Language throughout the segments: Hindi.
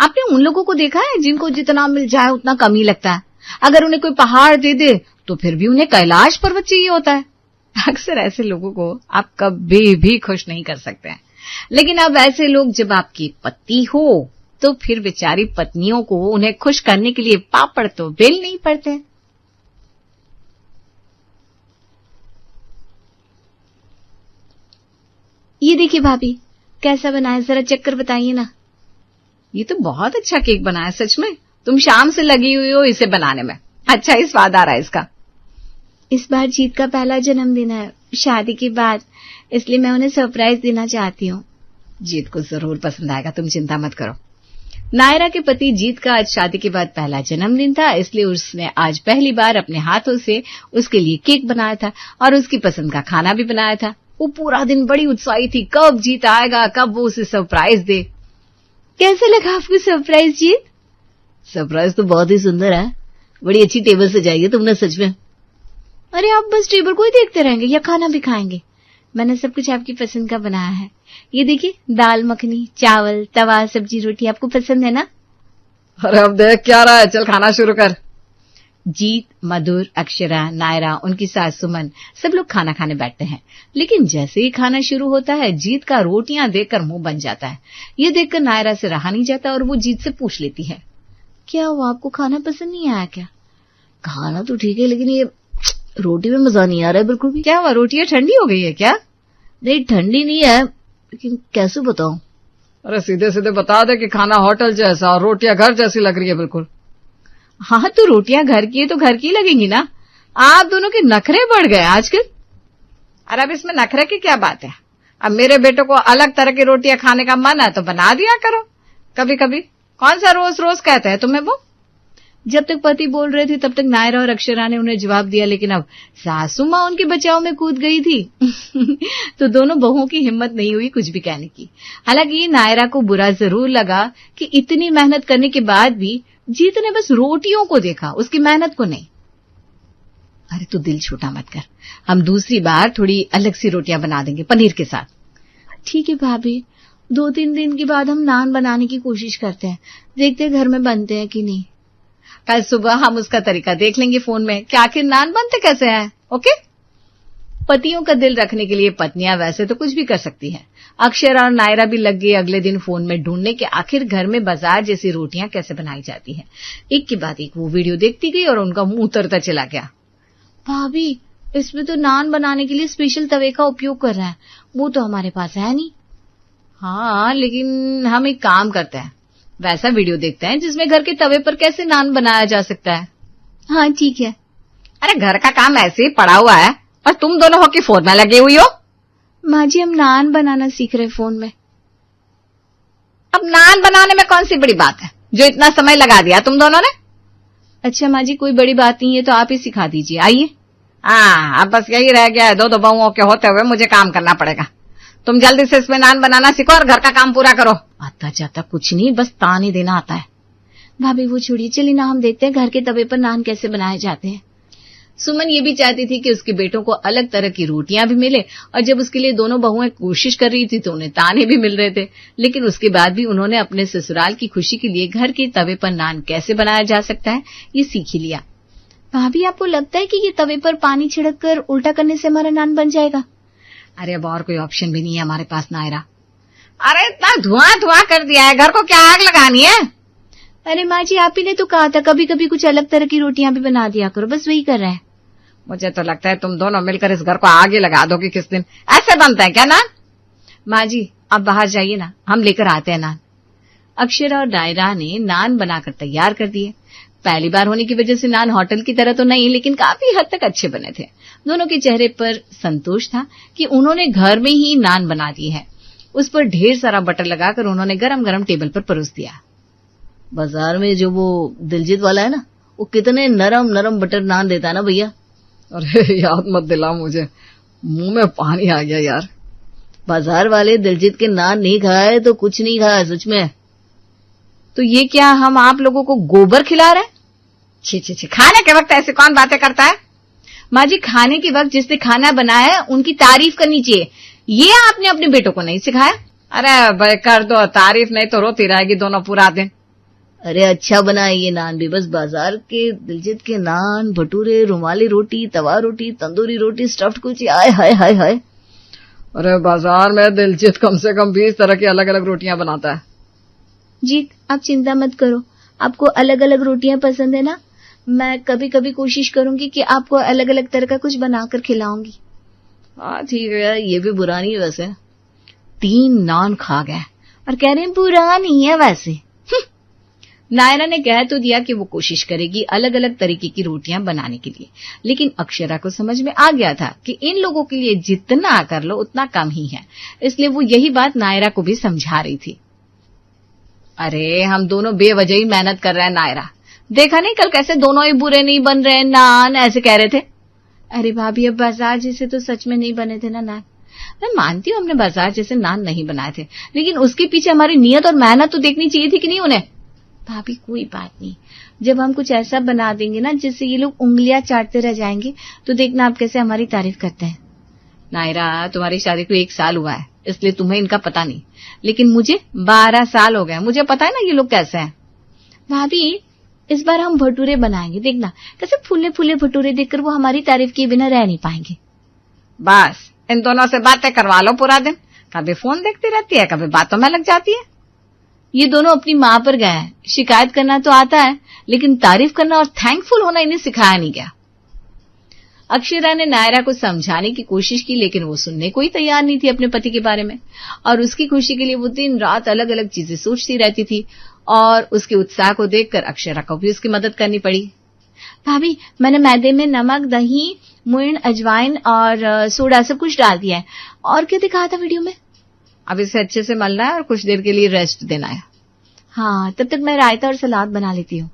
आपने उन लोगों को देखा है जिनको जितना मिल जाए उतना कम ही लगता है। अगर उन्हें कोई पहाड़ दे दे तो फिर भी उन्हें कैलाश पर्वत चाहिए होता है। अक्सर ऐसे लोगों को आप कभी भी खुश नहीं कर सकते हैं। लेकिन अब ऐसे लोग जब आपकी पति हो तो फिर बेचारी पत्नियों को उन्हें खुश करने के लिए पापड़ तो बेल नहीं पड़ते। ये देखिए भाभी, कैसा बना है, जरा चक्कर बताइए ना। ये तो बहुत अच्छा केक बना है, सच में तुम शाम से लगी हुई हो इसे बनाने में। अच्छा ही स्वाद आ रहा है इसका। इस बार जीत का पहला जन्मदिन है शादी के बाद, इसलिए मैं उन्हें सरप्राइज देना चाहती हूँ। जीत को जरूर पसंद आएगा, तुम चिंता मत करो। नायरा के पति जीत का आज शादी के बाद पहला जन्मदिन था, इसलिए उसने आज पहली बार अपने हाथों से उसके लिए केक बनाया था और उसकी पसंद का खाना भी बनाया था। वो पूरा दिन बड़ी उत्साही थी, कब जीत आएगा, कब वो उसे सरप्राइज दे। कैसे लगा आपको सरप्राइज जीत? सरप्राइज तो बहुत ही सुंदर है, बड़ी अच्छी टेबल सजाई है तुमने सच में। अरे आप बस टेबल को ही देखते रहेंगे या खाना भी खाएंगे? मैंने सब कुछ आपकी पसंद का बनाया है। ये देखिए, दाल मखनी, चावल, तवा, सब्जी, रोटी आपको पसंद है ना? अरे अब देख क्या रहा है, चल खाना शुरू कर। जीत, मधुर, अक्षरा, नायरा, उनकी सास सुमन सब लोग खाना खाने बैठते हैं। लेकिन जैसे ही खाना शुरू होता है जीत का रोटियां देखकर मुंह बन जाता है। ये देखकर नायरा से रहा नहीं जाता और वो जीत से पूछ लेती है, क्या हुआ, आपको खाना पसंद नहीं आया क्या? खाना तो ठीक है लेकिन ये रोटी में मजा नहीं आ रहा है बिल्कुल भी। क्या हुआ, रोटियां ठंडी हो गई है क्या? नहीं ठंडी नहीं है, लेकिन कैसे बताऊं? अरे सीधे सीधे बता दे कि खाना होटल जैसा और रोटियां घर जैसी लग रही है बिल्कुल। हाँ तो रोटियां घर की है तो घर की लगेंगी ना। आप दोनों के नखरे बढ़ गए आजकल। अरे अब इसमें नखरे की क्या बात है? अब मेरे बेटों को अलग तरह की रोटियां खाने का मन है तो बना दिया करो कभी कभी। कौन सा रोज रोज कहते हैं तुम्हें वो? जब तक पति बोल रहे थे तब तक नायरा और अक्षरा ने उन्हें जवाब दिया, लेकिन अब सासू माँ उनके बचाव में कूद गई थी तो दोनों बहुओं की हिम्मत नहीं हुई कुछ भी कहने की। हालांकि नायरा को बुरा जरूर लगा कि इतनी मेहनत करने के बाद भी जीत ने बस रोटियों को देखा, उसकी मेहनत को नहीं। अरे तू दिल छोटा मत कर, हम दूसरी बार थोड़ी अलग सी रोटियां बना देंगे पनीर के साथ। ठीक है भाभी, 2-3 दिन के बाद हम नान बनाने की कोशिश करते हैं, देखते हैं घर में बनते हैं कि नहीं। कल सुबह हम उसका तरीका देख लेंगे फोन में कि आखिर नान बनते कैसे हैं। ओके। पतियों का दिल रखने के लिए पत्नियां वैसे तो कुछ भी कर सकती हैं। अक्षरा और नायरा भी लग गई अगले दिन फोन में ढूंढने के आखिर घर में बाजार जैसी रोटियां कैसे बनाई जाती हैं। एक के बाद एक वो वीडियो देखती गई और उनका मुंह उतरता चला गया। भाभी, इसमें तो नान बनाने के लिए स्पेशल तवे का उपयोग कर रहा है, वो तो हमारे पास है नहीं। हाँ, लेकिन हम एक काम करते हैं, वैसा वीडियो देखते हैं जिसमें घर के तवे पर कैसे नान बनाया जा सकता है। हाँ ठीक है। अरे घर का काम ऐसे ही पड़ा हुआ है और तुम दोनों हो कि फोन में लगे हुई हो। माँ जी, हम नान बनाना सीख रहे फोन में। अब नान बनाने में कौन सी बड़ी बात है जो इतना समय लगा दिया तुम दोनों ने? अच्छा माँ जी, कोई बड़ी बात नहीं है तो आप ही सिखा दीजिए, आइए। हाँ, अब बस यही रह गया है, दो बहुओं के होते हुए मुझे काम करना पड़ेगा। तुम जल्दी से इसमें नान बनाना सीखो और घर का काम पूरा करो। आता जाता कुछ नहीं, बस ताने देना आता है। भाभी वो छोड़िए, चलिए ना हम देखते हैं घर के तवे पर नान कैसे बनाए जाते हैं। सुमन ये भी चाहती थी कि उसके बेटों को अलग तरह की रोटियां भी मिले, और जब उसके लिए दोनों बहुएं कोशिश कर रही थी तो उन्हें ताने भी मिल रहे थे। लेकिन उसके बाद भी उन्होंने अपने ससुराल की खुशी के लिए घर के तवे पर नान कैसे बनाया जा सकता है ये सीख ही लिया। भाभी, आपको लगता है कि ये तवे पर पानी छिड़क कर उल्टा करने से हमारा नान बन जाएगा? अरे अब और कोई ऑप्शन भी नहीं है हमारे पास नायरा। अरे इतना धुआं धुआं कर दिया है, घर को क्या आग लगानी है? अरे माँ जी, आप ही ने तो कहा था कभी कभी कुछ अलग तरह की रोटियां भी बना दिया करो, बस वही कर रहा है। मुझे तो लगता है तुम दोनों मिलकर इस घर को आगे लगा दोगे किस दिन। ऐसे बनता है क्या नान? माँ जी, आप बाहर जाइए ना, हम लेकर आते हैं नान। अक्षरा और नायरा ने नान बनाकर तैयार कर दिए। पहली बार होने की वजह से नान होटल की तरह तो नहीं, लेकिन काफी हद तक अच्छे बने थे। दोनों के चेहरे पर संतोष था कि उन्होंने घर में ही नान बना दी है। उस पर ढेर सारा बटर लगाकर उन्होंने गरम गरम टेबल पर परोस दिया। बाजार में जो वो दिलजीत वाला है ना, वो कितने नरम नरम बटर नान देता है ना भैया। अरे याद मत दिला मुझे, मुंह में पानी आ गया यार। बाजार वाले दिलजीत के नान नहीं खाए तो कुछ नहीं खाया सच में। तो ये क्या हम आप लोगों को गोबर खिला रहे हैं? छी छी छी, खाने के वक्त ऐसी कौन बातें करता है? माँ जी, खाने के वक्त जिसने खाना बनाया उनकी तारीफ करनी चाहिए, ये आपने अपने बेटों को नहीं सिखाया? अरे भाई कर दो तारीफ, नहीं तो रोती रहेगी दोनों पूरा दिन। अरे अच्छा बना है ये नान भी, बस बाजार के दिलजीत के नान, भटूरे, रुमाली रोटी, तवा रोटी, तंदूरी रोटी, स्टफ्ड कुलची, आय हाय हाय हाय। अरे बाजार में दिलजीत कम से कम 20 तरह की अलग अलग रोटियां बनाता है। जी आप चिंता मत करो, आपको अलग अलग रोटियां पसंद है ना, मैं कभी कभी कोशिश करूंगी कि आपको अलग अलग तरह का कुछ बनाकर खिलाऊंगी। हाँ ठीक है, ये भी बुरा नहीं है वैसे। 3 नान खा गए और कह रहे हैं बुरा नहीं है वैसे। नायरा ने कह तो दिया कि वो कोशिश करेगी अलग अलग तरीके की रोटियां बनाने के लिए, लेकिन अक्षरा को समझ में आ गया था कि इन लोगों के लिए जितना कर लो उतना कम ही है, इसलिए वो यही बात नायरा को भी समझा रही थी। अरे हम दोनों बेवजह ही मेहनत कर रहे हैं नायरा, देखा नहीं कल कैसे दोनों ही बुरे नहीं बन रहे, नान ऐसे कह रहे थे। अरे भाभी अब बाजार जैसे तो सच में नहीं बने थे ना नान। मैं मानती हूँ हमने बाजार जैसे नान नहीं बनाए थे, लेकिन उसके पीछे हमारी नियत और मेहनत तो देखनी चाहिए थी कि नहीं उन्हें। भाभी कोई बात नहीं, जब हम कुछ ऐसा बना देंगे ना जिससे ये लोग उंगलियां चाटते रह जाएंगे तो देखना आप कैसे हमारी तारीफ करते हैं। नायरा तुम्हारी शादी को 1 साल हुआ है, इसलिए तुम्हें इनका पता नहीं, लेकिन मुझे 12 साल हो गए, मुझे पता है ना ये लोग कैसे हैं। भाभी इस बार हम भटूरे बनाएंगे, देखना कैसे फूले फूले भटूरे देखकर वो हमारी तारीफ किए बिना रह नहीं पाएंगे। बस इन दोनों से बातें करवा लो पूरा दिन, कभी फोन देखती रहती है, कभी बातों में लग जाती है। ये दोनों अपनी माँ पर गए हैं, शिकायत करना तो आता है लेकिन तारीफ करना और थैंकफुल होना इन्हें सिखाया नहीं गया। अक्षरा ने नायरा को समझाने की कोशिश की, लेकिन वो सुनने को ही तैयार नहीं थी अपने पति के बारे में, और उसकी खुशी के लिए वो दिन रात अलग अलग चीजें सोचती रहती थी, और उसके उत्साह को देखकर अक्षरा को भी उसकी मदद करनी पड़ी। भाभी मैंने मैदे में नमक, दही, मुइण, अजवाइन और सोडा सब कुछ डाल दिया है, और क्या दिखाया था वीडियो में। अब इसे अच्छे से मलना है और कुछ देर के लिए रेस्ट देना है। हाँ तब तक मैं रायता और सलाद बना लेती हूँ।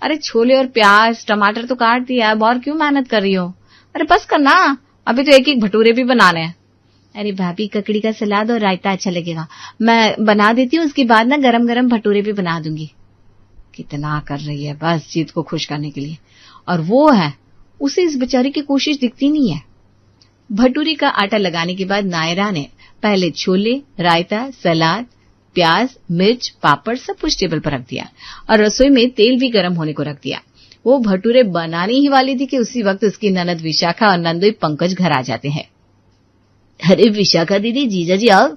अरे छोले और प्याज टमाटर तो काट दिया, अब और क्यों मेहनत कर रही हो। अरे बस करना, अभी तो एक एक भटूरे भी बनाने हैं। अरे भाभी ककड़ी का सलाद और रायता अच्छा लगेगा, मैं बना देती हूँ, उसके बाद ना गरम गरम भटूरे भी बना दूंगी। कितना कर रही है बस जीत को खुश करने के लिए, और वो है उसे इस बेचारी की कोशिश दिखती नहीं है। भटूरे का आटा लगाने के बाद नायरा ने पहले छोले, रायता, सलाद, प्याज, मिर्च, पापड़ सब कुछ टेबल पर रख दिया और रसोई में तेल भी गर्म होने को रख दिया। वो भटूरे बनाने ही वाली थी कि उसी वक्त उसकी ननद विशाखा और नंदोई पंकज घर आ जाते हैं। अरे विशाखा दीदी, जीजा जी आओ।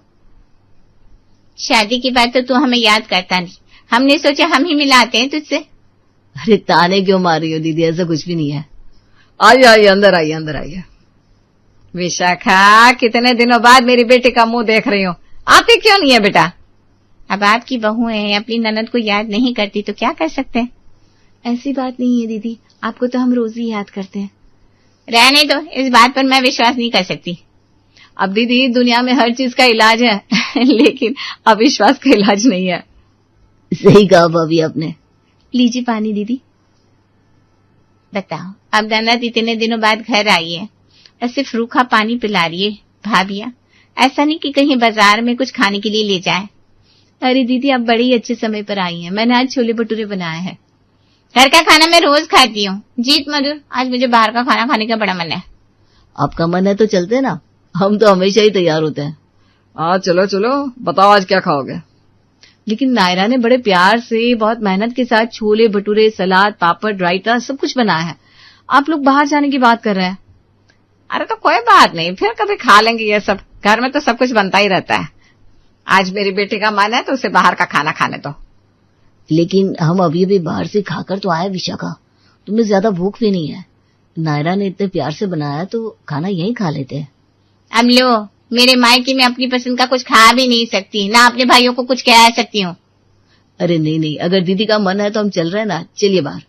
शादी की बात तो तू हमें याद करता नहीं, हमने सोचा हम ही मिलाते हैं तुझसे। अरे ताने क्यों मार रही हो दीदी, ऐसा कुछ भी नहीं है। आइए आइए, अंदर आइए अंदर आइए। विशाखा कितने दिनों बाद मेरी बेटी का मुंह देख रही हूँ, आती क्यों नहीं है बेटा। अब आपकी बहू है, अपनी ननद को याद नहीं करती तो क्या कर सकते हैं। ऐसी बात नहीं है दीदी, आपको तो हम रोज ही याद करते हैं। रहने दो, इस बात पर मैं विश्वास नहीं कर सकती। अब दीदी दुनिया में हर चीज का इलाज है लेकिन अविश्वास का इलाज नहीं है। सही कहा भाभी आपने। लीजिए पानी दीदी। बताओ, अब ननद इतने दिनों बाद घर आई है, ऐसे रूखा पानी पिला रही है भाभिया। ऐसा नहीं कि कहीं बाजार में कुछ खाने के लिए ले जाए। अरे दीदी आप बड़े ही अच्छे समय पर आई हैं, मैंने आज छोले भटूरे बनाए हैं। घर का खाना मैं रोज खाती हूँ। जीत मधुर, आज मुझे बाहर का खाना खाने का बड़ा मन है। आपका मन है तो चलते ना, हम तो हमेशा ही तैयार होते हैं। हाँ चलो चलो, बताओ आज क्या खाओगे। लेकिन नायरा ने बड़े प्यार से बहुत मेहनत के साथ छोले भटूरे, सलाद, पापड़, रायता सब कुछ बनाया है। आप लोग बाहर जाने की बात कर रहे हैं। अरे तो कोई बात नहीं, फिर कभी खा लेंगे ये सब, घर में तो सब कुछ बनता ही रहता है। आज मेरी बेटी का मन है तो उसे बाहर का खाना खाने दो। लेकिन हम अभी अभी बाहर से खाकर तो आए विशाखा, तुम्हें ज्यादा भूख भी नहीं है। नायरा ने इतने प्यार से बनाया तो खाना यहीं खा लेते हैं। अब लो, मेरे मायके में अपनी पसंद का कुछ खा भी नहीं सकती, ना अपने भाइयों को कुछ कह सकती हूँ। अरे नहीं नहीं, अगर दीदी का मन है तो हम चल रहे हैं ना, चलिए बाहर।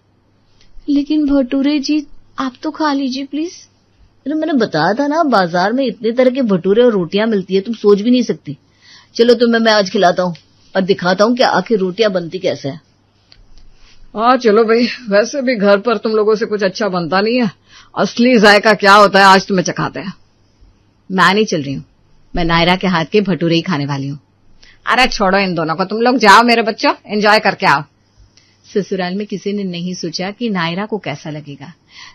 लेकिन भटूरे जी आप तो खा लीजिए प्लीज। अरे मैंने बताया था ना, बाजार में इतने तरह के भटूरे और रोटियां मिलती है, तुम सोच भी नहीं सकती। चलो तुम्हें मैं आज खिलाता हूँ और दिखाता हूँ कि आखिर रोटियां बनती कैसे है। हाँ चलो भाई, वैसे भी घर पर तुम लोगों से कुछ अच्छा बनता नहीं है, असली जायका क्या होता है आज तुम्हें चखाते हैं। मैं नहीं चल रही हूँ, मैं नायरा के हाथ के भटूरे ही खाने वाली हूँ। अरे छोड़ो इन दोनों को, तुम लोग जाओ मेरे बच्चों, एंजॉय करके आओ। ससुराल में किसी ने नहीं सोचा कि नायरा को कैसा लगेगा।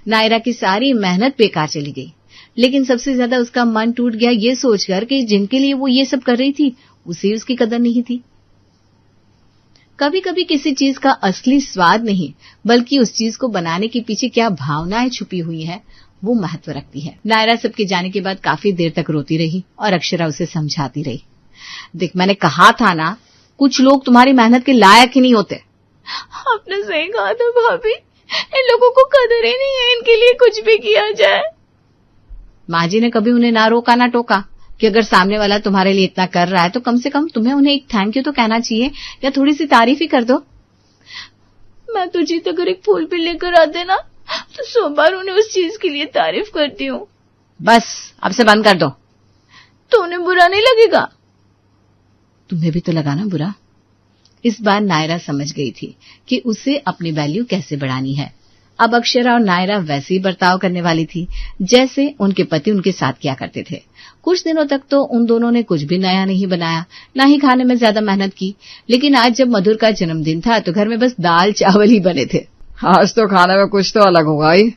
नायरा की सारी मेहनत बेकार चली गई, लेकिन सबसे ज्यादा उसका मन टूट गया ये सोचकर कि जिनके लिए वो ये सब कर रही थी उसे उसकी कदर नहीं थी। कभी कभी किसी चीज का असली स्वाद नहीं बल्कि उस चीज को बनाने के पीछे क्या भावनाएं छुपी हुई है वो महत्व रखती है। नायरा सबके जाने के बाद काफी देर तक रोती रही और अक्षरा उसे समझाती रही। देख, मैंने कहा था ना, कुछ लोग तुम्हारी मेहनत के लायक ही नहीं होते। आपने सही कहा था भाभी, इन लोगों को कदर ही नहीं है, इनके लिए कुछ भी किया जाए। माँ जी ने कभी उन्हें ना रोका ना टोका कि अगर सामने वाला तुम्हारे लिए इतना कर रहा है तो कम से कम तुम्हें उन्हें एक थैंक यू तो कहना चाहिए या थोड़ी सी तारीफ ही कर दो। मैं तो जीत अगर एक फूल भी लेकर आते ना तो 100 बार उन्हें उस चीज के लिए तारीफ करती हूँ। बस अब से बंद कर दो। तो उन्हें बुरा नहीं लगेगा? तुम्हें भी तो लगा ना बुरा। इस बार नायरा समझ गई थी कि उसे अपनी वैल्यू कैसे बढ़ानी है। अब अक्षरा और नायरा वैसे ही बर्ताव करने वाली थी जैसे उनके पति उनके साथ किया करते थे। कुछ दिनों तक तो उन दोनों ने कुछ भी नया नहीं बनाया, ना ही खाने में ज्यादा मेहनत की। लेकिन आज जब मधुर का जन्मदिन था तो घर में बस दाल चावल ही बने थे। आज तो खाने में कुछ तो अलग होगा ही।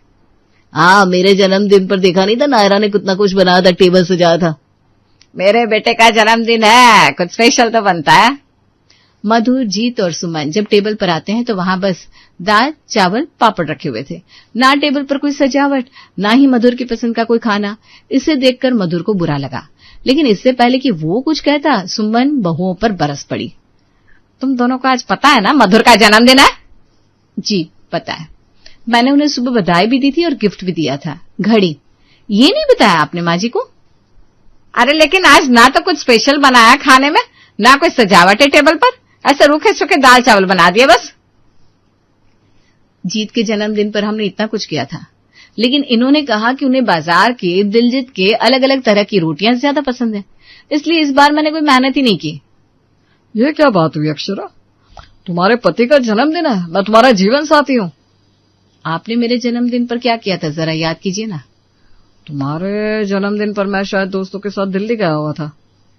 हाँ, मेरे जन्मदिन पर देखा नहीं था नायरा ने कितना कुछ बनाया था, टेबल सजाया था। मेरे बेटे का जन्मदिन है, कुछ स्पेशल तो बनता है। मधुर, जीत और सुमन जब टेबल पर आते हैं तो वहां बस दाल चावल पापड़ रखे हुए थे, ना टेबल पर कोई सजावट, ना ही मधुर की पसंद का कोई खाना। इसे देखकर मधुर को बुरा लगा, लेकिन इससे पहले कि वो कुछ कहता सुमन बहुओं पर बरस पड़ी। तुम दोनों को आज पता है ना मधुर का जन्मदिन है? जी पता है, मैंने उन्हें सुबह बधाई भी दी थी और गिफ्ट भी दिया था, घड़ी। ये नहीं बताया आपने माँ जी को? अरे लेकिन आज ना तो कुछ स्पेशल बनाया खाने में, ना कोई सजावट है टेबल पर, ऐसे रूखे सूखे दाल चावल बना दिए बस। जीत के जन्मदिन पर हमने इतना कुछ किया था, लेकिन इन्होंने कहा कि उन्हें बाजार के दिलजीत के अलग अलग तरह की रोटियां ज्यादा पसंद है, इसलिए इस बार मैंने कोई मेहनत ही नहीं की। ये क्या बात हुई अक्षरा? तुम्हारे पति का जन्मदिन है, मैं तुम्हारा जीवन साथी हूँ। आपने मेरे जन्मदिन पर क्या किया था जरा याद कीजिए ना। तुम्हारे जन्मदिन पर मैं शायद दोस्तों के साथ दिल्ली गया हुआ था।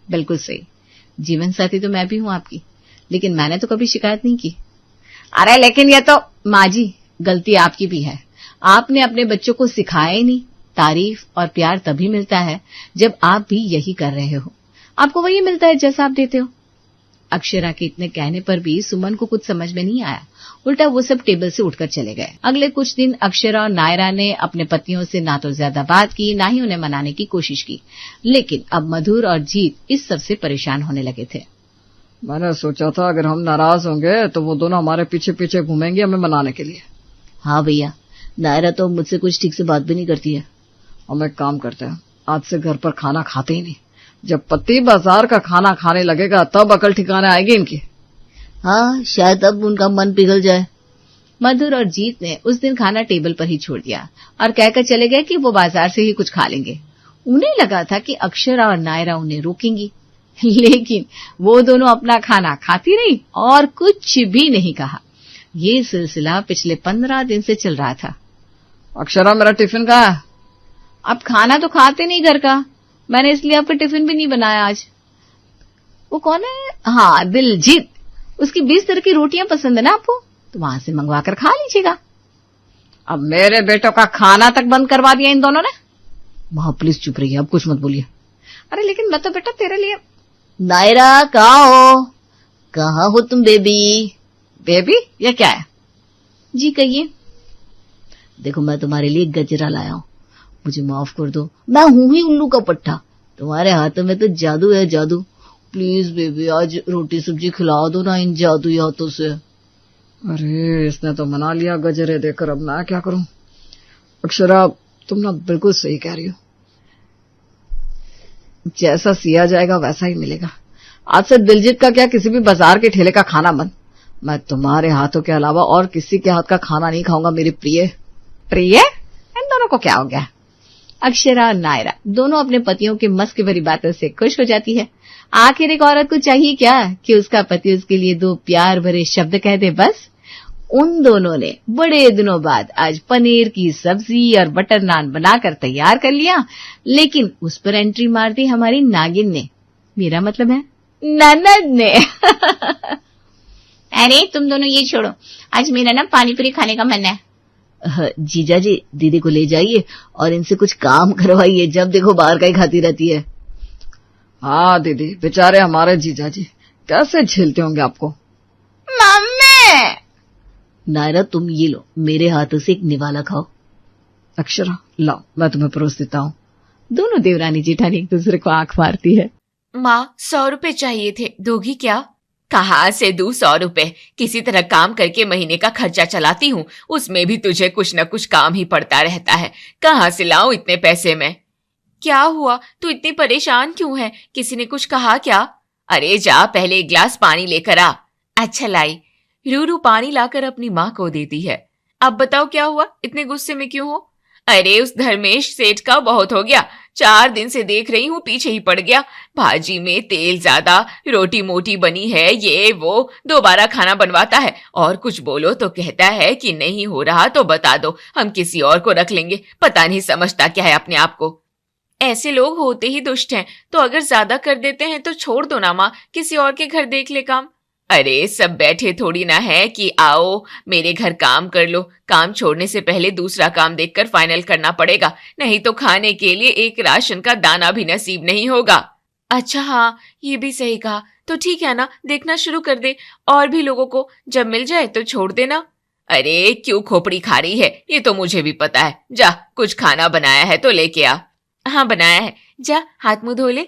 बिल्कुल सही, जीवन साथी तो मैं भी हूँ आपकी, लेकिन मैंने तो कभी शिकायत नहीं की। अरे लेकिन ये तो माँ जी, गलती आपकी भी है। आपने अपने बच्चों को सिखाया ही नहीं। तारीफ और प्यार तभी मिलता है जब आप भी यही कर रहे हो। आपको वही मिलता है जैसा आप देते हो। अक्षरा के इतने कहने पर भी सुमन को कुछ समझ में नहीं आया, उल्टा वो सब टेबल से उठकर चले गए। अगले कुछ दिन अक्षरा और नायरा ने अपने पतियों से ना तो ज्यादा बात की, ना ही उन्हें मनाने की कोशिश की, लेकिन अब मधुर और जीत इस सब से परेशान होने लगे थे। मैंने सोचा था अगर हम नाराज होंगे तो वो दोनों हमारे पीछे पीछे घूमेंगे हमें मनाने के लिए। हाँ भैया, नायरा तो मुझसे कुछ ठीक से बात भी नहीं करती है। हम एक काम करते हैं, आज से घर पर खाना खाते ही नहीं। जब पति बाजार का खाना खाने लगेगा तब अकल ठिकाने आएगी इनकी। हाँ, शायद अब उनका मन पिघल जाए। मधुर और जीत ने उस दिन खाना टेबल पर ही छोड़ दिया और कहकर चले गए कि वो बाजार से ही कुछ खा लेंगे। उन्हें लगा था कि अक्षरा और नायरा उन्हें रोकेंगी, लेकिन वो दोनों अपना खाना खाती रही और कुछ भी नहीं कहा। ये सिलसिला पिछले 15 दिन से चल रहा था। अक्षरा, मेरा टिफिन कहाँ है? आप खाना तो खाते नहीं घर का, मैंने इसलिए आपका टिफिन भी नहीं बनाया आज। वो कौन है? हाँ, दिलजीत। उसकी 20 तरह की रोटियां पसंद है ना आपको, तो वहां से मंगवा कर खा लीजिएगा। अब मेरे बेटों का खाना तक बंद करवा दिया इन दोनों ने। माँ प्लीज चुप रहिए, अब कुछ मत बोलिए। अरे लेकिन मैं तो बेटा तेरे लिए। नायरा, कहाँ हो तुम बेबी? बेबी? ये क्या है? जी कहिए। देखो, मैं तुम्हारे लिए गजरा लाया हूँ, मुझे माफ कर दो, मैं हूं ही उल्लू का पट्टा। तुम्हारे हाथों में तो जादू है, जादू। प्लीज बेबी, आज रोटी सब्जी खिला दो ना इन जादुई हाथों से। अरे इसने तो मना लिया गजरे देकर, अब मैं क्या करूं? अक्षरा, तुम ना बिल्कुल सही कह रही हो। जैसा सिया जाएगा वैसा ही मिलेगा। आज से दिलजीत का क्या, किसी भी बाजार के ठेले का खाना बंद। मैं तुम्हारे हाथों के अलावा और किसी के हाथ का खाना नहीं खाऊंगा मेरी प्रिय। प्रिय? इन दोनों को क्या हो गया? अक्षरा और नायरा दोनों अपने पतियों की मस्क भरी बातों से खुश हो जाती है। आखिर एक औरत को चाहिए क्या कि उसका पति उसके लिए 2 प्यार भरे शब्द कह दे, बस। उन दोनों ने बड़े दिनों बाद आज पनीर की सब्जी और बटर नान बनाकर तैयार कर लिया, लेकिन उस पर एंट्री मार दी हमारी नागिन ने, मेरा मतलब है ननद ने। अरे तुम दोनों ये छोड़ो, आज मेरा ना पानी पूरी खाने का मन है। जीजा जी, दीदी को ले जाइए और इनसे कुछ काम करवाइए, जब देखो बाहर का ही खाती रहती है। हाँ दीदी, बेचारे हमारे जीजा जी कैसे झेलते होंगे आपको। माँ नायरा तुम ये लो, मेरे हाथों से एक निवाला खाओ। अक्षरा लाओ, मैं तुम्हें परोस देता हूँ। दोनों देवरानी जेठानी एक दूसरे को आंख मारती है। माँ 100 रुपए चाहिए थे, दोगी क्या? कहाँ से दूं 100 रुपए? किसी तरह काम करके महीने का खर्चा चलाती हूँ, उसमें भी तुझे कुछ न कुछ काम ही पड़ता रहता है। कहाँ से लाऊं इतने पैसे मैं? क्या हुआ, तू इतनी परेशान क्यों है? किसी ने कुछ कहा क्या? अरे जा पहले एक गिलास पानी लेकर आ। अच्छा लाई। रूरू पानी लाकर अपनी माँ को देती है। अब बताओ क्या हुआ, इतने गुस्से में क्यों हो? अरे उस धर्मेश सेठ का बहुत हो गया, 4 दिन से देख रही हूँ पीछे ही पड़ गया। भाजी में तेल ज्यादा, रोटी मोटी बनी है, ये वो दोबारा खाना बनवाता है, और कुछ बोलो तो कहता है कि नहीं हो रहा तो बता दो, हम किसी और को रख लेंगे। पता नहीं समझता क्या है अपने आप को। ऐसे लोग होते ही दुष्ट हैं, तो अगर ज्यादा कर देते हैं तो छोड़ दो ना माँ, किसी और के घर देख ले काम। अरे सब बैठे थोड़ी ना है कि आओ मेरे घर काम कर लो। काम छोड़ने से पहले दूसरा काम देखकर फाइनल करना पड़ेगा, नहीं तो खाने के लिए एक राशन का दाना भी नसीब नहीं होगा। अच्छा हाँ, ये भी सही कहा। तो ठीक है ना, देखना शुरू कर दे, और भी लोगों को जब मिल जाए तो छोड़ देना। अरे क्यों खोपड़ी खा रही है, ये तो मुझे भी पता है। जा कुछ खाना बनाया है तो लेके आ। हाँ बनाया है, जा हाथ मुंह धो ले।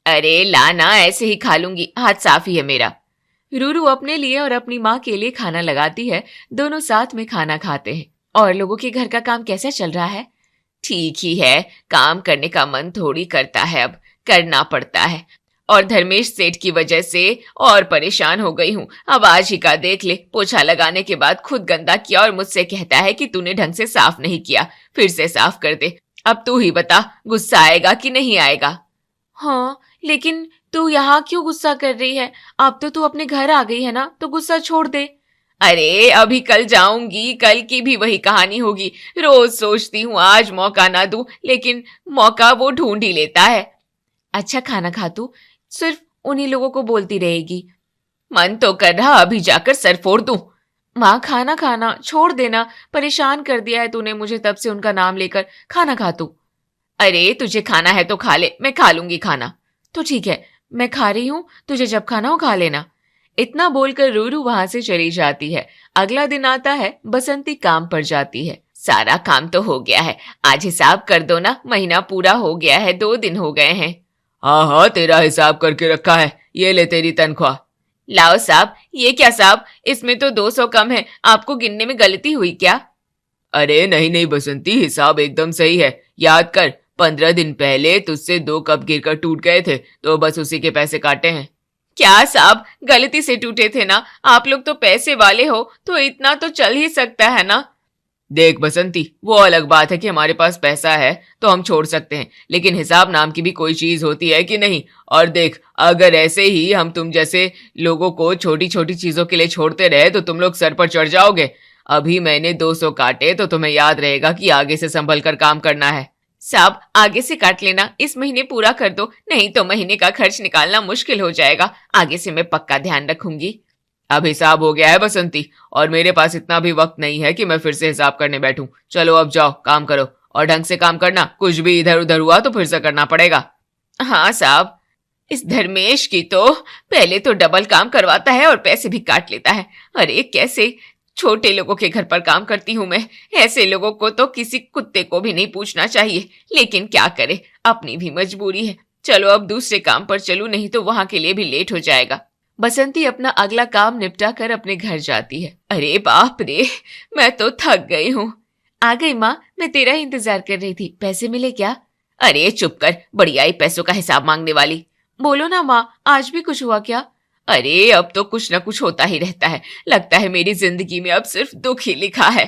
अरे ला ना, ऐसे ही खा लूंगी, हाथ साफ ही है मेरा। रूरू अपने लिए और अपनी माँ के लिए खाना लगाती है। दोनों साथ में खाना खाते हैं। और लोगों के घर का काम कैसा चल रहा है? ठीक ही है, काम करने का मन थोड़ी करता है, अब करना पड़ता है। और धर्मेश सेठ की वजह से और परेशान हो गई हूँ। अब आज ही का देख ले, पोछा लगाने के बाद खुद गंदा किया और मुझसे कहता है कि तूने ढंग से साफ नहीं किया, फिर से साफ कर दे। अब तू ही बता, गुस्सा आएगा कि नहीं आएगा? हाँ लेकिन तू यहाँ क्यों गुस्सा कर रही है? अब तो तू अपने घर आ गई है ना, तो गुस्सा छोड़ दे। अरे अभी कल जाऊंगी, कल की भी वही कहानी होगी। रोज सोचती हूँ आज मौका ना दूं, लेकिन मौका वो ढूंढ ही लेता है। अच्छा खाना खा, तू सिर्फ उन्हीं लोगों को बोलती रहेगी। मन तो कर रहा अभी जाकर सर फोड़ दूं। माँ खाना खाना छोड़ देना, परेशान कर दिया है तूने मुझे तब से उनका नाम लेकर। खाना खा तू। अरे तुझे खाना है तो खा ले, मैं खा लूंगी खाना। तो ठीक है, मैं खा रही हूँ, तुझे जब खाना हो खा लेना। इतना बोलकर रूरू वहां से चली जाती है। अगला दिन आता है, बसंती काम पर जाती है। सारा काम तो हो गया है, आज हिसाब कर दो ना, महीना पूरा हो गया है, 2 दिन हो गए हैं। हाँ हाँ तेरा हिसाब करके रखा है, ये ले तेरी तनख्वाह। लाओ साहब। ये क्या साहब, इसमें तो 200 कम है, आपको गिनने में गलती हुई क्या? अरे नहीं नहीं बसंती, हिसाब एकदम सही है। याद कर, 15 दिन पहले तुझसे 2 कप गिरकर टूट गए थे, तो बस उसी के पैसे काटे हैं। क्या साहब, गलती से टूटे थे ना, आप लोग तो पैसे वाले हो, तो इतना तो चल ही सकता है ना। देख बसंती, वो अलग बात है कि हमारे पास पैसा है तो हम छोड़ सकते हैं, लेकिन हिसाब नाम की भी कोई चीज होती है कि नहीं? और देख, अगर ऐसे ही हम तुम जैसे लोगों को छोटी छोटी चीजों के लिए छोड़ते रहे तो तुम लोग सर पर चढ़ जाओगे। अभी मैंने 200 काटे तो तुम्हें याद रहेगा कि आगे से संभल कर काम करना है। साहब आगे से काट लेना, इस महीने पूरा कर दो, नहीं तो महीने का खर्च निकालना मुश्किल हो जाएगा। आगे से मैं पक्का ध्यान रखूंगी। अब हिसाब हो गया है बसंती, और मेरे पास इतना भी वक्त नहीं है कि मैं फिर से हिसाब करने बैठूं। चलो अब जाओ काम करो, और ढंग से काम करना, कुछ भी इधर उधर हुआ तो फिर से करना पड़ेगा। हाँ साहब। इस धर्मेश की तो पहले तो डबल काम करवाता है और पैसे भी काट लेता है। अरे कैसे छोटे लोगों के घर पर काम करती हूँ मैं, ऐसे लोगों को तो किसी कुत्ते को भी नहीं पूछना चाहिए, लेकिन क्या करे, अपनी भी मजबूरी है। चलो अब दूसरे काम पर चलूं, नहीं तो वहां के लिए भी लेट हो जाएगा। बसंती अपना अगला काम निपटा कर अपने घर जाती है। अरे बाप रे, मैं तो थक गई हूँ। आ गई माँ, मैं तेरा ही इंतजार कर रही थी। पैसे मिले क्या? अरे चुप कर, बढ़िया ही पैसों का हिसाब मांगने वाली। बोलो ना माँ, आज भी कुछ हुआ क्या? अरे अब तो कुछ न कुछ होता ही रहता है, लगता है मेरी जिंदगी में अब सिर्फ दुख ही लिखा है।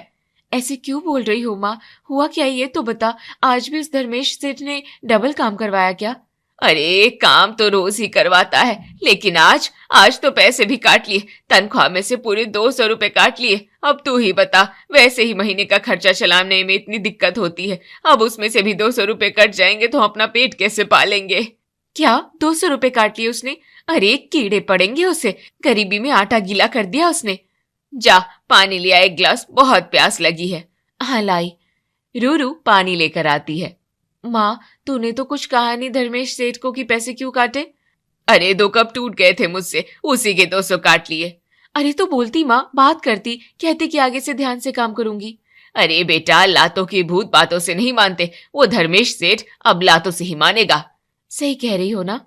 ऐसे क्यों बोल रही हो माँ, हुआ क्या ये तो बता। आज भी उस धर्मेश सेठ ने डबल काम करवाया क्या? अरे काम तो रोज ही करवाता है, लेकिन आज तो पैसे भी काट लिए, तनख्वाह में से पूरे 200 रुपए काट लिए। अब तू ही बता, वैसे ही महीने का खर्चा चलाने में इतनी दिक्कत होती है, अब उसमें से भी 200 रुपए कट जाएंगे तो हम अपना पेट कैसे पालेंगे? क्या 200 रुपए काट लिए उसने? अरे कीड़े पड़ेंगे उसे, गरीबी में आटा गीला कर दिया उसने। जा पानी ले आ 1 गिलास, बहुत प्यास लगी है। हाँ लाई। रूरू पानी लेकर आती है। माँ तूने तो कुछ कहा नहीं धर्मेश सेठ को कि पैसे क्यों काटे? अरे 2 कप टूट गए थे मुझसे, उसी के 200 काट लिए। अरे तो बोलती माँ, बात करती, कहती कि आगे से ध्यान से काम करूंगी। अरे बेटा, लातों की भूत बातों से नहीं मानते। वो धर्मेश सेठ अब लातों से ही मानेगा। सही कह रही हो ना।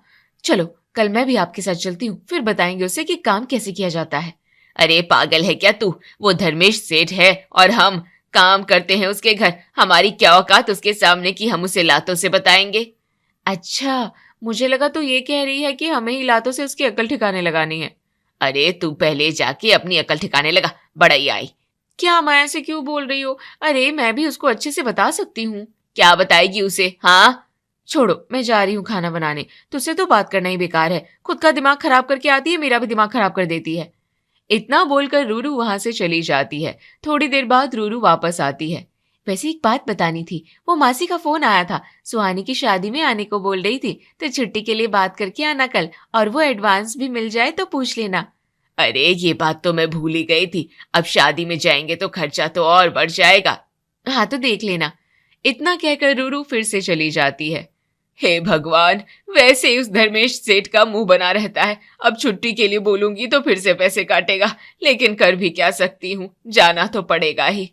चलो कल मैं भी आपके साथ चलती हूँ, फिर बताएंगे उसे कि काम कैसे किया जाता है। अरे पागल है क्या तू? वो धर्मेश सेठ है और हम काम करते हैं उसके घर। हमारी क्या औकात उसके सामने कि हम उसे लातों से बताएंगे। अच्छा, मुझे लगा तो ये कह रही है कि हमें ही लातों से उसकी अकल ठिकाने लगानी है। अरे तू पहले जाके अपनी अकल ठिकाने लगा, बड़ाई आई। क्या माया से क्यों बोल रही हो? अरे मैं भी उसको अच्छे से बता सकती हूँ। क्या बताएगी उसे? हाँ छोड़ो, मैं जा रही हूँ खाना बनाने। तुझसे तो बात करना ही बेकार है। खुद का दिमाग खराब करके आती है, मेरा भी दिमाग खराब कर देती है। इतना बोलकर रूरू वहां से चली जाती है। थोड़ी देर बाद रूरू वापस आती है। वैसे एक बात बतानी थी, वो मासी का फोन आया था, सुहानी की शादी में आने को बोल रही थी, तो छुट्टी के लिए बात करके आना कल, और वो एडवांस भी मिल जाए तो पूछ लेना। अरे ये बात तो मैं भूल ही गई थी। अब शादी में जाएंगे तो खर्चा तो और बढ़ जाएगा। हाँ तो देख लेना। इतना कहकर रूरू फिर से चली जाती है। हे भगवान, वैसे ही उस धर्मेश सेठ का मुंह बना रहता है। अब छुट्टी के लिए बोलूंगी तो फिर से पैसे काटेगा, लेकिन कर भी क्या सकती हूँ, जाना तो पड़ेगा ही।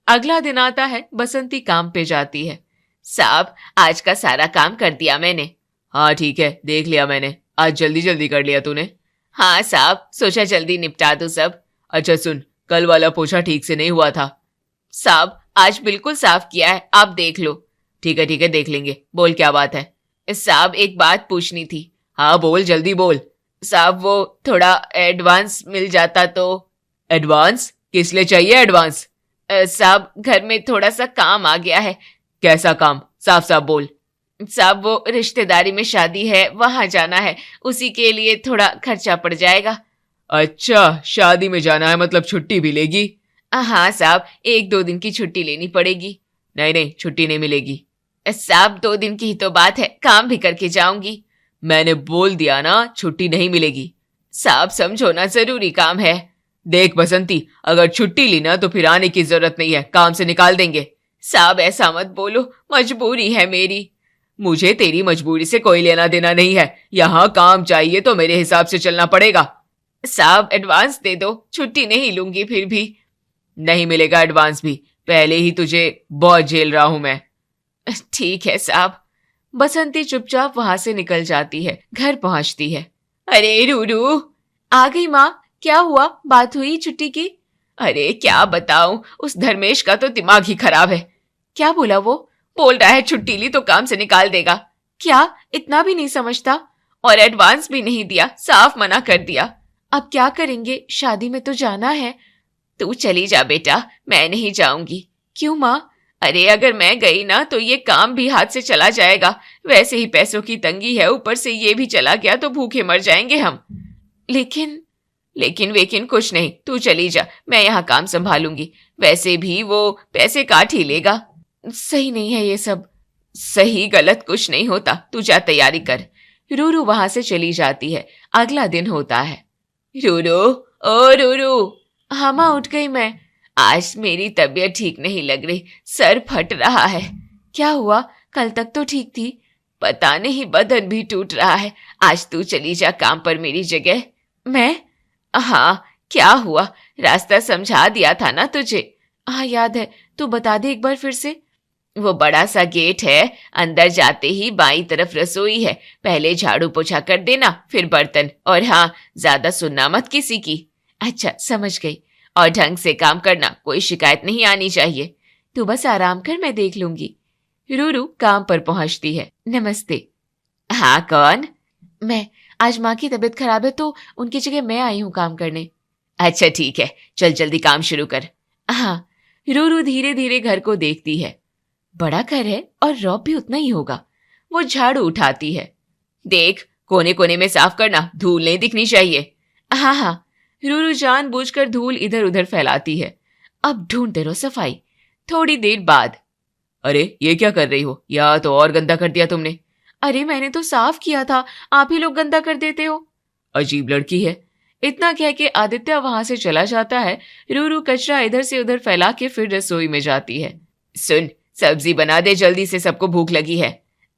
अगला दिन आता है। बसंती काम पे जाती है। साहब, आज का सारा काम कर दिया मैंने। हाँ ठीक है, देख लिया मैंने। आज जल्दी जल्दी कर लिया तूने। हाँ साहब, सोचा जल्दी निपटा दूं सब। अच्छा सुन, कल वाला पोछा ठीक से नहीं हुआ था। साहब, आज बिल्कुल साफ किया है, आप देख लो। ठीक है देख लेंगे। बोल क्या बात है? साहब एक बात पूछनी थी। हाँ बोल, जल्दी बोल। साहब वो थोड़ा एडवांस मिल जाता तो। एडवांस? किस लिए चाहिए एडवांस? साहब घर में थोड़ा सा काम आ गया है। कैसा काम? साफ साफ बोल। साहब वो रिश्तेदारी में शादी है, वहां जाना है, उसी के लिए थोड़ा खर्चा पड़ जाएगा। अच्छा, शादी में जाना है मतलब छुट्टी भी लेगी? हाँ साहब, 1-2 दिन की छुट्टी लेनी पड़ेगी। नहीं, छुट्टी नहीं मिलेगी। साहब 2 दिन की ही तो बात है, काम भी करके जाऊंगी। मैंने बोल दिया ना, छुट्टी नहीं मिलेगी। साहब समझो ना, जरूरी काम है। देख बसंती, अगर छुट्टी ली ना तो फिर आने की जरूरत नहीं है, काम से निकाल देंगे। साहब ऐसा मत बोलो, मजबूरी है मेरी। मुझे तेरी मजबूरी से कोई लेना देना नहीं है। यहाँ काम चाहिए तो मेरे हिसाब से चलना पड़ेगा। साहब एडवांस दे दो, छुट्टी नहीं लूंगी फिर भी। नहीं मिलेगा एडवांस भी, पहले ही तुझे बहुत झेल रहा हूं मैं। ठीक है साहब। बसंती चुपचाप वहां से निकल जाती है। घर पहुंचती है। अरे रूरू, आ गई माँ। क्या हुआ, बात हुई छुट्टी की? अरे क्या बताऊं, उस धर्मेश का तो दिमाग ही खराब है। क्या बोला वो? बोल रहा है छुट्टी ली तो काम से निकाल देगा। क्या, इतना भी नहीं समझता? और एडवांस भी नहीं दिया, साफ मना कर दिया। अब क्या करेंगे, शादी में तो जाना है। तू चली जा बेटा, मैं नहीं जाऊंगी। क्यों माँ? अरे अगर मैं गई ना तो ये काम भी हाथ से चला जाएगा। वैसे ही पैसों की तंगी है, ऊपर से ये भी चला गया तो भूखे मर जाएंगे हम। लेकिन कुछ नहीं, तू चली जा, मैं यहाँ काम संभालूंगी। वैसे भी वो पैसे काट ही लेगा। सही नहीं है ये सब। सही गलत कुछ नहीं होता, तू जा तैयारी कर। रूरू वहां से चली जाती है। अगला दिन होता है। रूरू, ओ रूरू। हाँ माँ, उठ गई मैं। आज मेरी तबीयत ठीक नहीं लग रही, सर फट रहा है। क्या हुआ? कल तक तो ठीक थी। पता नहीं, बदन भी टूट रहा है। आज तू चली जा काम पर मेरी जगह। मैं? हाँ, क्या हुआ? रास्ता समझा दिया था ना तुझे। हाँ याद है, तू बता दे एक बार फिर से। वो बड़ा सा गेट है, अंदर जाते ही बाईं तरफ रसोई है। पहले झाड़ू पोछा कर देना, फिर बर्तन। और हाँ, ज्यादा सुनना मत किसी की। अच्छा समझ गई। और ढंग से काम करना, कोई शिकायत नहीं आनी चाहिए। तू बस आराम कर, मैं देख लूंगी। रूरू काम पर पहुंचती है। नमस्ते। हाँ कौन? मैं। आज माँ की तबीयत खराब है तो उनकी जगह मैं आई हूँ काम करने। अच्छा ठीक है, चल जल्दी काम शुरू कर। हाँ। रूरू धीरे धीरे घर को देखती है। बड़ा घर है और रौब भी उतना ही होगा। वो झाड़ू उठाती है। देख, कोने कोने में साफ करना, धूल नहीं दिखनी चाहिए। हाँ। रूरू जानबूझकर धूल इधर उधर फैलाती है। अब ढूंढते रहो सफाई। थोड़ी देर बाद। अरे ये क्या कर रही हो, या तो और गंदा कर दिया तुमने। अरे मैंने तो साफ किया था, आप ही लोग गंदा कर देते हो। अजीब लड़की है। इतना कह के आदित्य वहां से चला जाता है। रूरू कचरा इधर से उधर फैला के फिर रसोई में जाती है। सुन, सब्जी बना दे जल्दी से, सबको भूख लगी है।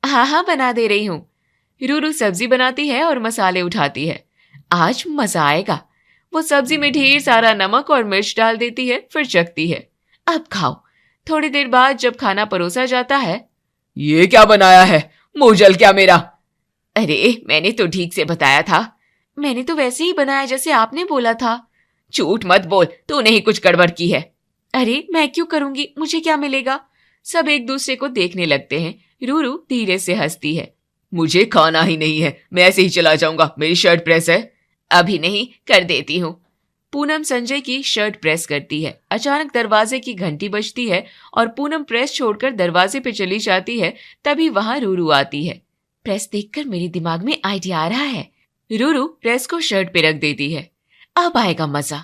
हाँ बना दे रही हूँ। रूरू सब्जी बनाती है और मसाले उठाती है। आज मजा आएगा। वो सब्जी में ढेर सारा नमक और मिर्च डाल देती है, फिर चखती है। अब खाओ। थोड़ी देर बाद जब खाना परोसा जाता है, ये क्या बनाया है, मुंह जल क्या मेरा? अरे मैंने तो ठीक से बताया था। मैंने तो वैसे ही बनाया जैसे आपने बोला था। झूठ मत बोल, तूने ही कुछ गड़बड़ की है। अरे मैं क्यों करूंगी, मुझे क्या मिलेगा? सब एक दूसरे को देखने लगते हैं। रूरू धीरे से हंसती है। मुझे खाना ही नहीं है, मैं ऐसे ही चला जाऊंगा, मेरी शर्ट प्रेस है। अभी नहीं, कर देती हूँ। पूनम संजय की शर्ट प्रेस करती है। अचानक दरवाजे की घंटी बजती है और पूनम प्रेस छोड़कर दरवाजे पे चली जाती है। तभी वहां रूरू आती है। प्रेस देखकर मेरे दिमाग में आइडिया आ रहा है। रूरू प्रेस को शर्ट पे रख देती है। अब आएगा मजा।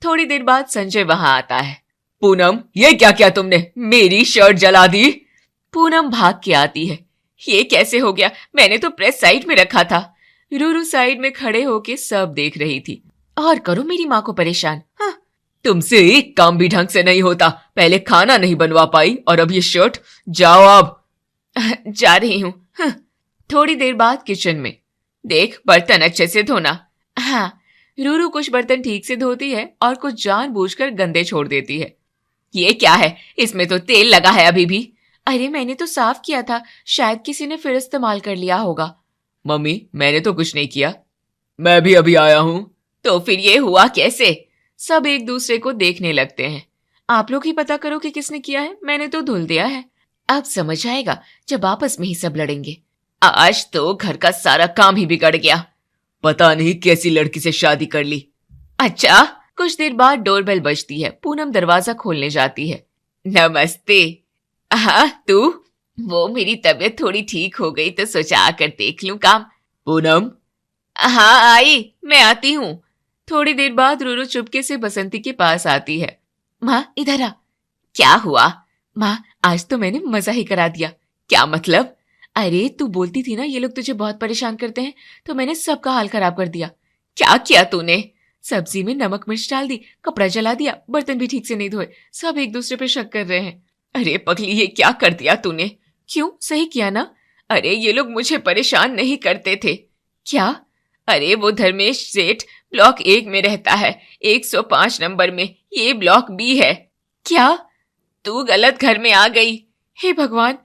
थोड़ी देर बाद संजय वहां आता है। पूनम, ये क्या किया तुमने, मेरी शर्ट जला दी? पूनम भाग के आती है। ये कैसे हो गया, मैंने तो प्रेस साइड में रखा था। रूरू साइड में खड़े होके सब देख रही थी। और करो मेरी माँ को परेशान। हाँ, तुमसे एक काम भी ढंग से नहीं होता। पहले खाना नहीं बनवा पाई और अब ये शर्ट। जाओ अब। जा रही हूँ। हाँ। थोड़ी देर बाद किचन में, देख बर्तन अच्छे से धोना। हाँ। रूरू कुछ बर्तन ठीक से धोती है और कुछ जानबूझकर गंदे छोड़ देती है। ये क्या है, इसमें तो तेल लगा है अभी भी। अरे मैंने तो साफ किया था, शायद किसी ने फिर इस्तेमाल कर लिया होगा। मम्मी, मैंने तो कुछ नहीं किया। मैं भी अभी आया हूँ। तो फिर ये हुआ कैसे? सब एक दूसरे को देखने लगते हैं। आप लोग ही पता करो कि किसने किया है, मैंने तो धुल दिया है। अब समझ आएगा जब आपस में ही सब लड़ेंगे। आज तो घर का सारा काम ही बिगड़ गया। पता नहीं कैसी लड़की से शादी कर ली। अच्छा। कुछ देर बाद डोरबेल बजती है। पूनम दरवाजा खोलने जाती है। नमस्ते। हाँ तू? वो मेरी तबीयत थोड़ी ठीक हो गई तो सोचा आकर देख लूं काम। पूनम? हाँ आई, मैं आती हूँ। थोड़ी देर बाद रूरू चुपके से बसंती के पास आती है। माँ इधर आ। क्या हुआ? माँ आज तो मैंने मजा ही करा दिया। क्या मतलब? अरे तू बोलती थी ना ये लोग तुझे बहुत परेशान करते हैं, तो मैंने सबका हाल खराब कर दिया। क्या किया तूने? सब्जी में नमक मिर्च डाल दी, कपड़ा जला दिया, बर्तन भी ठीक से नहीं धोए, सब एक दूसरे पे शक कर रहे हैं। अरे पगली, ये क्या कर दिया तूने? क्यों, सही किया ना? अरे ये लोग मुझे परेशान नहीं करते थे। क्या? अरे वो धर्मेश सेठ ब्लॉक 1 में रहता है, 105 नंबर में, ये ब्लॉक बी है। क्या? तू गलत घर में आ गई। हे भगवान।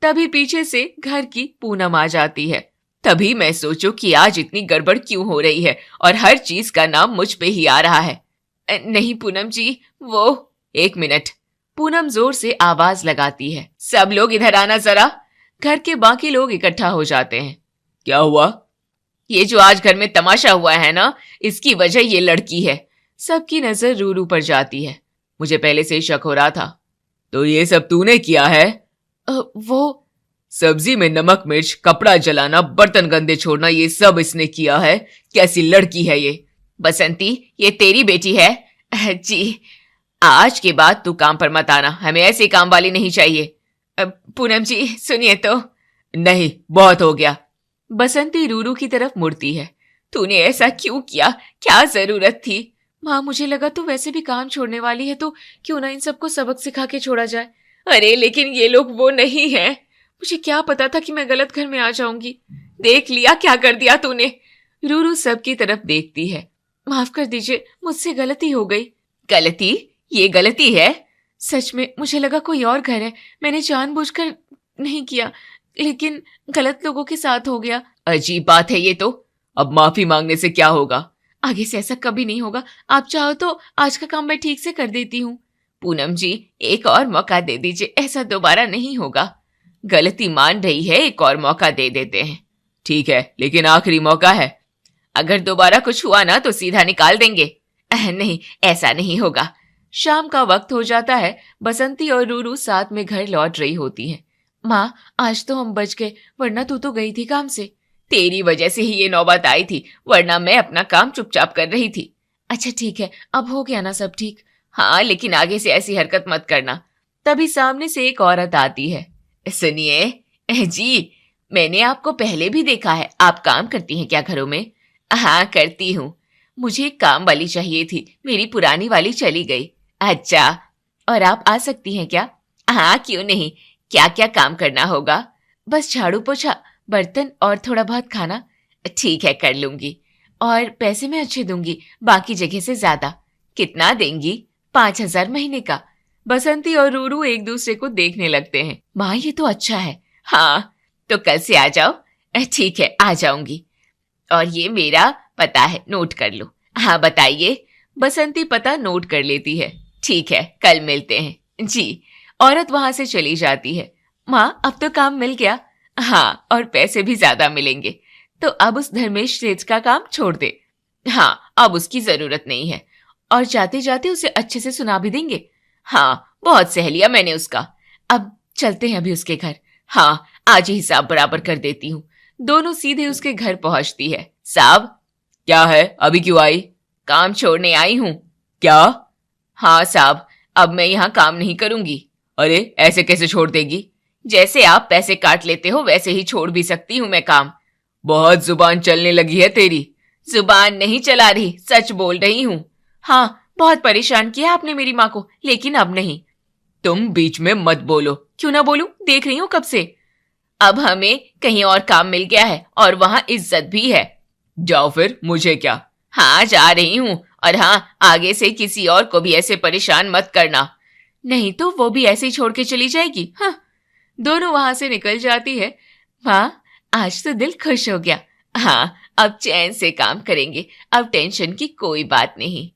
तभी पीछे से घर की पूनम आ जाती है। तभी मैं सोचूं कि आज इतनी गड़बड़ क्यों हो रही है और हर चीज का नाम मुझ पे ही आ रहा है। नहीं पूनम जी, वो। एक मिनट। पूनम जोर से आवाज लगाती है। सब लोग इधर आना जरा। घर के बाकी लोग इकट्ठा हो जाते हैं। क्या हुआ? ये जो आज घर में तमाशा हुआ है ना, इसकी वजह ये लड़की है। सबकी नजर रूरू पर जाती है। मुझे पहले से ही शक हो रहा था। तो ये सब तूने किया है? वो सब्जी में नमक मिर्च, कपड़ा जलाना, बर्तन गंदे छोड़ना, ये सब इसने किया है। कैसी लड़की है ये? बसंती, ये तेरी बेटी है? जी। आज के बाद तू काम पर मत आना, हमें ऐसी काम वाली नहीं चाहिए। पूनम जी सुनिए तो। नहीं, बहुत हो गया। बसंती रूरू की तरफ मुड़ती है। तूने ऐसा क्यों किया, क्या जरूरत थी? माँ मुझे लगा तू वैसे भी काम छोड़ने वाली है, तो क्यों ना इन सबको सबक सिखा के छोड़ा जाए। अरे लेकिन ये लोग वो नहीं है। मुझे क्या पता था कि मैं गलत घर में आ जाऊंगी। देख लिया क्या कर दिया तूने। रूरू सबकी तरफ देखती है। माफ कर दीजिए, मुझसे गलती हो गई। गलती? ये गलती है? सच में मुझे लगा कोई और घर है, मैंने जानबूझकर नहीं किया, लेकिन गलत लोगों के साथ हो गया। अजीब बात है ये तो। अब माफी मांगने से क्या होगा? आगे से ऐसा कभी नहीं होगा। आप चाहो तो आज का काम मैं ठीक से कर देती हूँ। पूनम जी एक और मौका दे दीजिए, ऐसा दोबारा नहीं होगा। गलती मान रही है, एक और मौका दे देते हैं। ठीक है, लेकिन आखिरी मौका है। अगर दोबारा कुछ हुआ ना तो सीधा निकाल देंगे। नहीं, ऐसा नहीं होगा। शाम का वक्त हो जाता है। बसंती और रूरू साथ में घर लौट रही होती हैं। माँ आज तो हम बच गए, वरना तू तो गई थी काम से। तेरी वजह से ही ये नौबत आई थी, वरना मैं अपना काम चुपचाप कर रही थी। अच्छा ठीक है, अब हो गया ना सब ठीक? हाँ, लेकिन आगे से ऐसी हरकत मत करना। तभी सामने से एक औरत आती है। सुनिए जी, मैंने आपको पहले भी देखा है। आप काम करती हैं क्या घरों में? हाँ करती हूँ। मुझे एक काम वाली चाहिए थी, मेरी पुरानी वाली चली गई। अच्छा, और आप आ सकती हैं क्या? हाँ क्यों नहीं। क्या क्या काम करना होगा? बस झाड़ू पोछा, बर्तन और थोड़ा बहुत खाना। ठीक है कर लूंगी। और पैसे मैं अच्छे दूंगी, बाकी जगह से ज्यादा। कितना देंगी? 5,000 महीने का। बसंती और रूरू एक दूसरे को देखने लगते हैं। माँ ये तो अच्छा है। हाँ तो कल से आ जाओ। ठीक है आ जाऊंगी। और ये मेरा पता है, नोट कर लो। हाँ बताइए। बसंती पता नोट कर लेती है। ठीक है कल मिलते हैं जी। औरत वहां से चली जाती है। माँ अब तो काम मिल गया। हाँ और पैसे भी ज्यादा मिलेंगे। तो अब उस धर्मेश सेठ का काम छोड़ दे। हाँ अब उसकी जरूरत नहीं है। और जाते जाते उसे अच्छे से सुना भी देंगे। हाँ बहुत सह लिया मैंने उसका। अब चलते हैं अभी उसके घर। हाँ आज ही हिसाब बराबर कर देती हूँ। दोनों सीधे उसके घर पहुंचती है। साहब क्या है, अभी क्यों आई? काम छोड़ने आई हूँ। क्या? हाँ साहब अब मैं यहाँ काम नहीं करूंगी। अरे ऐसे कैसे छोड़ देगी? जैसे आप पैसे काट लेते हो वैसे ही छोड़ भी सकती हूँ मैं काम। बहुत जुबान चलने लगी है तेरी। जुबान नहीं चला रही, सच बोल रही हूँ। हाँ बहुत परेशान किया आपने मेरी माँ को, लेकिन अब नहीं। तुम बीच में मत बोलो। क्यों ना बोलूं, देख रही हूँ कब से। अब हमें कहीं और काम मिल गया है और वहां इज्जत भी है। जाओ फिर, मुझे क्या। हाँ जा रही हूँ। और हाँ आगे से किसी और को भी ऐसे परेशान मत करना, नहीं तो वो भी ऐसे ही छोड़ के चली जाएगी। हाँ दोनों वहां से निकल जाती है। हाँ आज तो दिल खुश हो गया। हाँ अब चैन से काम करेंगे, अब टेंशन की कोई बात नहीं।